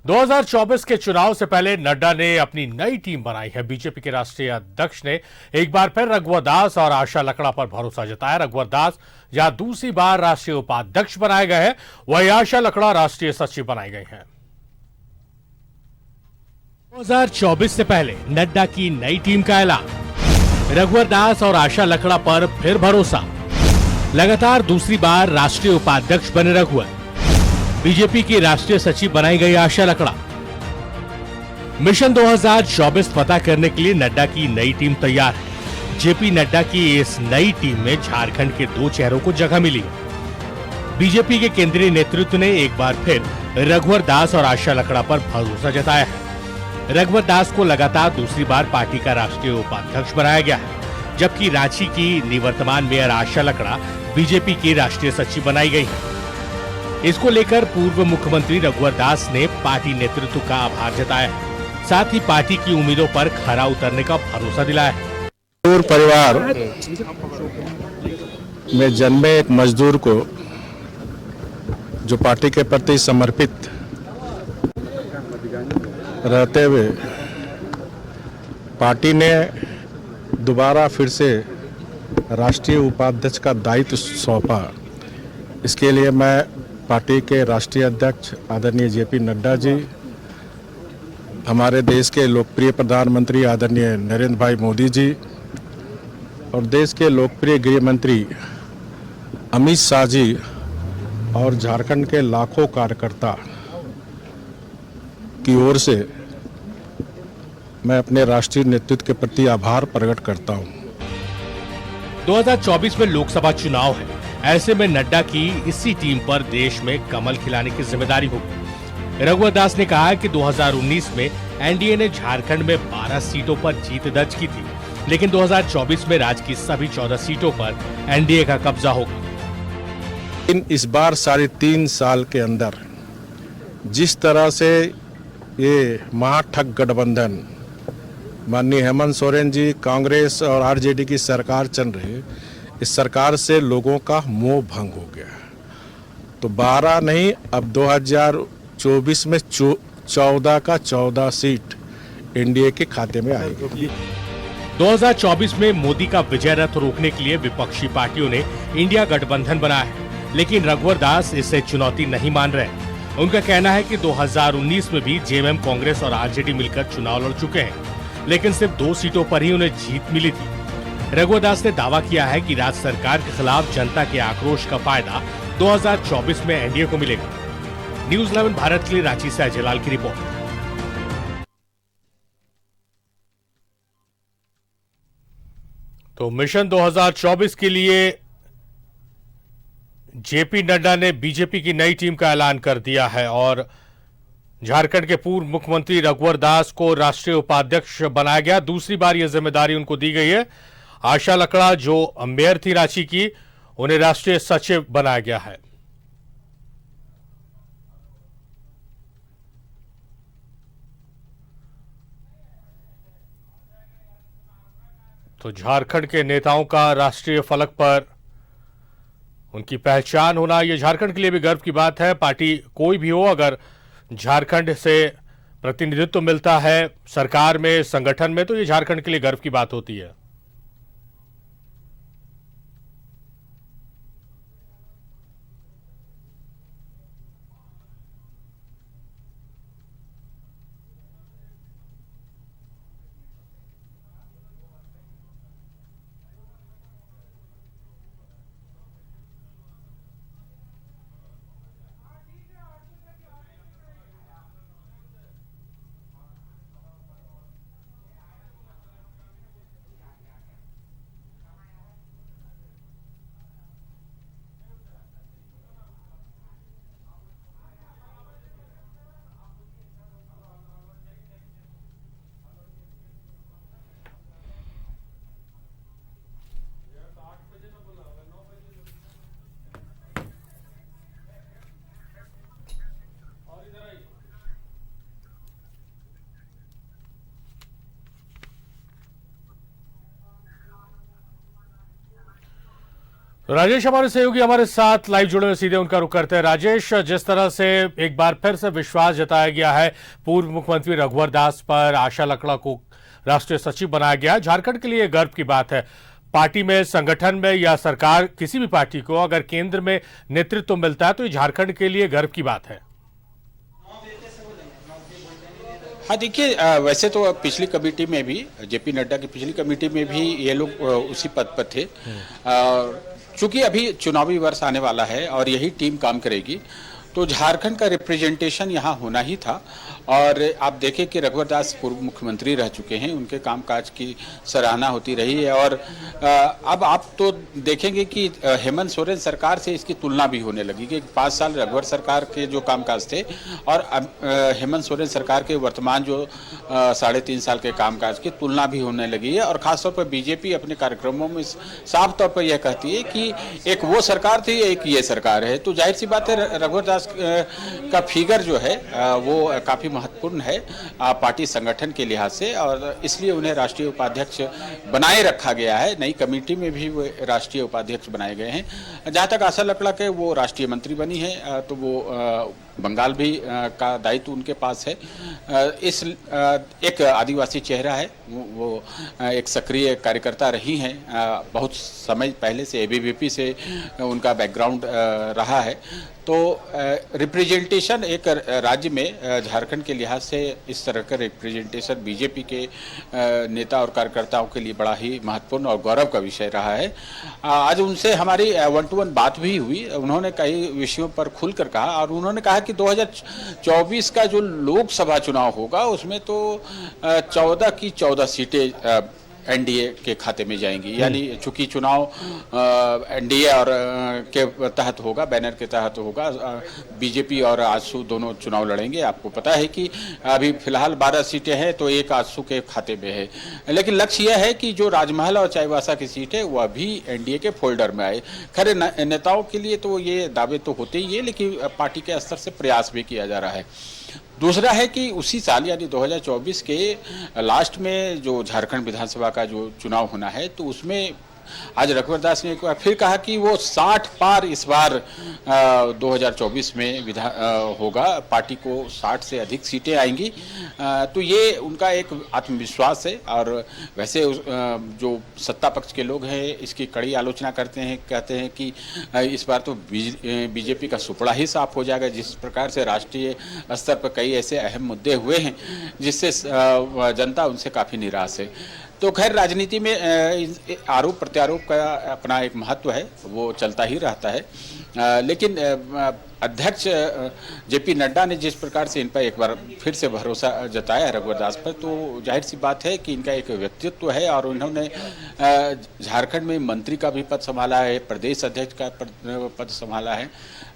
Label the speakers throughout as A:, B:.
A: 2024 के चुनाव से पहले नड्डा ने अपनी नई टीम बनाई है। बीजेपी के राष्ट्रीय अध्यक्ष ने एक बार फिर रघुवर दास और आशा लकड़ा पर भरोसा जताया। रघुवर दास जहां दूसरी बार राष्ट्रीय उपाध्यक्ष बनाए गए हैं, वहीं आशा लकड़ा राष्ट्रीय सचिव बनाई गई हैं। 2024 से पहले नड्डा की नई टीम का ऐलान। रघुवर दास और आशा लकड़ा पर फिर भरोसा। लगातार दूसरी बार राष्ट्रीय उपाध्यक्ष बने रघुवर। बीजेपी की राष्ट्रीय सचिव बनाई गई आशा लकड़ा। मिशन 2024 पता करने के लिए नड्डा की नई टीम तैयार है। जेपी नड्डा की इस नई टीम में झारखंड के 2 चेहरों को जगह मिली है। बीजेपी के केंद्रीय नेतृत्व ने एक बार फिर रघुवर दास और आशा लकड़ा पर भरोसा जताया है। रघुवर दास को लगातार दूसरी बार पार्टी का राष्ट्रीय उपाध्यक्ष बनाया गया है, जबकि रांची की निवर्तमान मेयर आशा लकड़ा बीजेपी की राष्ट्रीय सचिव बनाई गई है। इसको लेकर पूर्व मुख्यमंत्री रघुवर दास ने पार्टी नेतृत्व का आभार जताया है, साथ ही पार्टी की उम्मीदों पर खरा उतरने का भरोसा दिलाया है।
B: मजदूर परिवार में जन्मे एक मजदूर को जो पार्टी के प्रति समर्पित रहते हुए पार्टी ने दोबारा फिर से राष्ट्रीय उपाध्यक्ष का दायित्व सौंपा, इसके लिए मैं पार्टी के राष्ट्रीय अध्यक्ष आदरणीय जेपी नड्डा जी, हमारे देश के लोकप्रिय प्रधानमंत्री आदरणीय नरेंद्र भाई मोदी जी और देश के लोकप्रिय गृह मंत्री अमित शाह जी और झारखंड के लाखों कार्यकर्ता की ओर से मैं अपने राष्ट्रीय नेतृत्व के प्रति आभार प्रकट करता हूं।
A: 2024 में लोकसभा चुनाव है, ऐसे में नड्डा की इसी टीम पर देश में कमल खिलाने की जिम्मेदारी होगी। रघुवर दास ने कहा कि 2019 में एनडीए ने झारखंड में 12 सीटों पर जीत दर्ज की थी, लेकिन 2024 में राज्य की सभी 14 सीटों पर एनडीए का कब्जा होगा।
B: इस बार 3.5 साल के अंदर जिस तरह से ये महाठग गठबंधन माननीय हेमंत सोरेन जी, कांग्रेस और आरजेडी की सरकार चल रही है, इस सरकार से लोगों का मोह भंग हो गया। तो 12 नहीं, अब 2024 में 14 का 14 सीट एनडीए के खाते में आएगी।
A: 2024 में मोदी का विजय रथ रोकने के लिए विपक्षी पार्टियों ने इंडिया गठबंधन बनाया है, लेकिन रघुवर दास इसे चुनौती नहीं मान रहे। उनका कहना है कि 2019 में भी जेएमएम, कांग्रेस और आरजेडी मिलकर चुनाव लड़ चुके हैं, लेकिन सिर्फ 2 सीटों पर ही उन्हें जीत मिली थी। रघुवर दास ने दावा किया है कि राज्य सरकार के खिलाफ जनता के आक्रोश का फायदा 2024 में एनडीए को मिलेगा। न्यूज़ 11 भारत के लिए रांची से अजय लाल की रिपोर्ट। तो मिशन 2024 के लिए जेपी नड्डा ने बीजेपी की नई टीम का ऐलान कर दिया है और झारखंड के पूर्व मुख्यमंत्री रघुवर दास को राष्ट्रीय उपाध्यक्ष बनाया गया। दूसरी बार यह जिम्मेदारी उनको दी गई है। आशा लकड़ा जो मेयर थी रांची की, उन्हें राष्ट्रीय सचिव बनाया गया है। तो झारखंड के नेताओं का राष्ट्रीय फलक पर उनकी पहचान होना, यह झारखंड के लिए भी गर्व की बात है। पार्टी कोई भी हो, अगर झारखंड से प्रतिनिधित्व मिलता है सरकार में, संगठन में, तो यह झारखंड के लिए गर्व की बात होती है। राजेश हमारे सहयोगी हमारे साथ लाइव जुड़े हुए, सीधे उनका रुख करते हैं। राजेश, जिस तरह से एक बार फिर से विश्वास जताया गया है पूर्व मुख्यमंत्री रघुवर दास पर, आशा लकड़ा को राष्ट्रीय सचिव बनाया गया, झारखंड के लिए गर्व की बात है। पार्टी में, संगठन में या सरकार, किसी भी पार्टी को अगर केंद्र में नेतृत्व मिलता है तो ये झारखंड के लिए गर्व की बात है।
C: हाँ देखिए, वैसे तो पिछली कमेटी में भी, जेपी नड्डा की पिछली कमेटी में भी ये लोग उसी पद पर थे। चूंकि अभी चुनावी वर्ष आने वाला है और यही टीम काम करेगी, तो झारखंड का रिप्रेजेंटेशन यहाँ होना ही था। और आप देखें कि रघुवर दास पूर्व मुख्यमंत्री रह चुके हैं, उनके कामकाज की सराहना होती रही है। और अब आप तो देखेंगे कि हेमंत सोरेन सरकार से इसकी तुलना भी होने लगी कि 5 साल रघुवर सरकार के जो कामकाज थे और अब हेमंत सोरेन सरकार के वर्तमान जो 3.5 साल के कामकाज की तुलना भी होने लगी है। और खासतौर पर बीजेपी अपने कार्यक्रमों में साफ तौर पर यह कहती है कि एक वो सरकार थी, एक ये सरकार है। तो जाहिर सी बात है, रघुवर दास का फिगर जो है वो काफ़ी महत्वपूर्ण है पार्टी संगठन के लिहाज से, और इसलिए उन्हें राष्ट्रीय उपाध्यक्ष बनाए रखा गया है। नई कमेटी में भी वो राष्ट्रीय उपाध्यक्ष बनाए गए हैं। जहाँ तक आशा लकड़ा के, वो राष्ट्रीय मंत्री बनी है, तो वो बंगाल भी का दायित्व उनके पास है। इस एक आदिवासी चेहरा है, वो एक सक्रिय कार्यकर्ता रही हैं, बहुत समय पहले से एबीवीपी से उनका बैकग्राउंड रहा है। तो रिप्रेजेंटेशन एक राज्य में झारखंड के लिहाज से इस तरह का रिप्रेजेंटेशन बीजेपी के नेता और कार्यकर्ताओं के लिए बड़ा ही महत्वपूर्ण और गौरव का विषय रहा है। आज उनसे हमारी 1-to-1 बात भी हुई। उन्होंने कई विषयों पर खुलकर कहा, और उन्होंने कहा कि 2024 का जो लोकसभा चुनाव होगा उसमें तो 14 की 14 सीटें एनडीए के खाते में जाएंगी। यानी चूंकि चुनाव एनडीए और के तहत होगा, बैनर के तहत होगा, बीजेपी और आजसू दोनों चुनाव लड़ेंगे। आपको पता है कि अभी फिलहाल 12 सीटें हैं, तो एक आजसू के खाते में है। लेकिन लक्ष्य यह है कि जो राजमहल और चाईबासा की सीट है वह भी एनडीए के फोल्डर में आए। खैर, नेताओं के लिए तो ये दावे तो होते ही है, लेकिन पार्टी के स्तर से प्रयास भी किया जा रहा है। दूसरा है कि उसी साल यानी 2024 के लास्ट में जो झारखंड विधानसभा का जो चुनाव होना है, तो उसमें आज रघुवर दास ने एक बार फिर कहा कि वो 60 पार इस बार 2024 में होगा, पार्टी को 60 से अधिक सीटें आएंगी। तो ये उनका एक आत्मविश्वास है। और वैसे जो सत्ता पक्ष के लोग हैं इसकी कड़ी आलोचना करते हैं, कहते हैं कि इस बार तो बीजेपी का सुपड़ा ही साफ हो जाएगा। जिस प्रकार से राष्ट्रीय स्तर पर कई ऐसे अहम मुद्दे हुए हैं जिससे जनता उनसे काफ़ी निराश है। तो खैर, राजनीति में आरोप प्रत्यारोप का अपना एक महत्व है, वो चलता ही रहता है। लेकिन अध्यक्ष जेपी नड्डा ने जिस प्रकार से इन पर एक बार फिर से भरोसा जताया रघुवर दास पर, तो जाहिर सी बात है कि इनका एक व्यक्तित्व है। और उन्होंने झारखंड में मंत्री का भी पद संभाला है, प्रदेश अध्यक्ष का पद संभाला है,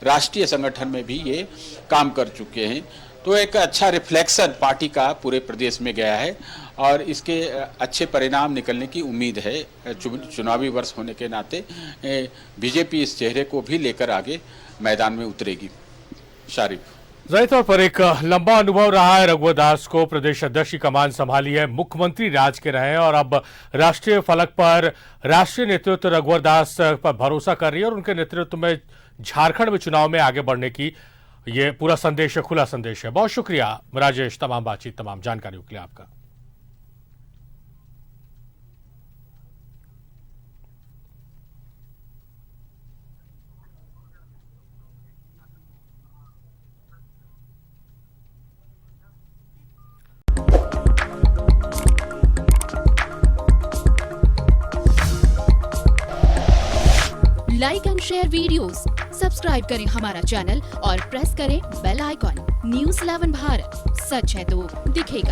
C: राष्ट्रीय संगठन में भी ये काम कर चुके हैं। तो एक अच्छा रिफ्लेक्शन पार्टी का पूरे प्रदेश में गया है, और इसके अच्छे परिणाम निकलने की उम्मीद है। चुनावी वर्ष होने के नाते बीजेपी इस चेहरे को भी लेकर आगे मैदान में उतरेगी। शारिफ,
A: जाहिर तौर पर एक लंबा अनुभव रहा है रघुवर दास को, प्रदेश अध्यक्ष की कमान संभाली है, मुख्यमंत्री राज के रहे हैं, और अब राष्ट्रीय फलक पर राष्ट्रीय नेतृत्व रघुवर दास पर भरोसा कर रही है, और उनके नेतृत्व में झारखंड में चुनाव में आगे बढ़ने की ये पूरा संदेश है, खुला संदेश है। बहुत शुक्रिया राजेश, तमाम बातचीत, तमाम जानकारियों के लिए आपका।
D: Like and share videos, subscribe करें हमारा चैनल और प्रेस करें बेल आइकॉन। न्यूज़ 11 भारत, सच है तो दिखेगा।